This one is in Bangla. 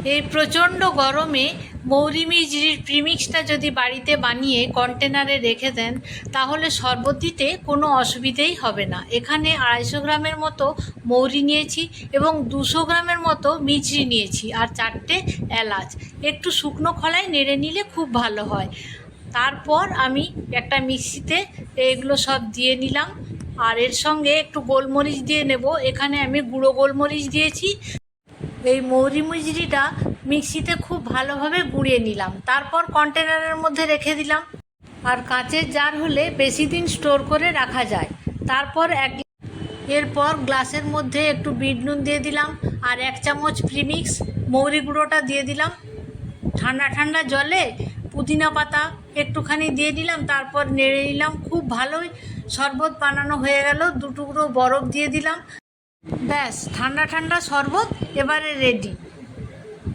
এই প্রচণ্ড গরমে মৌরি মিজরির প্রিমিক্সটা যদি বাড়িতে বানিয়ে কন্টেনারে রেখে দেন তাহলে শরবত দিতে কোনো অসুবিধেই হবে না। এখানে 250 গ্রামের মতো মৌরি নিয়েছি এবং 200 গ্রামের মতো মিজরি নিয়েছি আর 4টে এলাচ। একটু শুকনো খোলায় নেড়ে নিলে খুব ভালো হয়। তারপর আমি একটা মিক্সিতে এগুলো সব দিয়ে নিলাম আর এর সঙ্গে একটু গোলমরিচ দিয়ে নেব। এখানে আমি গুঁড়ো গোলমরিচ দিয়েছি। এই মৌরি মিজরিটা মিক্সিতে খুব ভালোভাবে গুঁড়িয়ে নিলাম, তারপর কন্টেনারের মধ্যে রেখে দিলাম। আর কাঁচের জার হলে বেশি দিন স্টোর করে রাখা যায়। তারপর এরপর গ্লাসের মধ্যে একটু বিট নুন দিয়ে দিলাম আর 1 চামচ প্রিমিক্স মৌরি গুঁড়োটা দিয়ে দিলাম। ঠান্ডা ঠান্ডা জলে পুদিনা পাতা একটুখানি দিয়ে দিলাম, তারপর নেড়ে নিলাম। খুব ভালোই শরবত বানানো হয়ে গেল। 2 টুকরো বরফ দিয়ে দিলাম। ব্যাস, ঠান্ডা ঠান্ডা শরবত এবারে রেডি।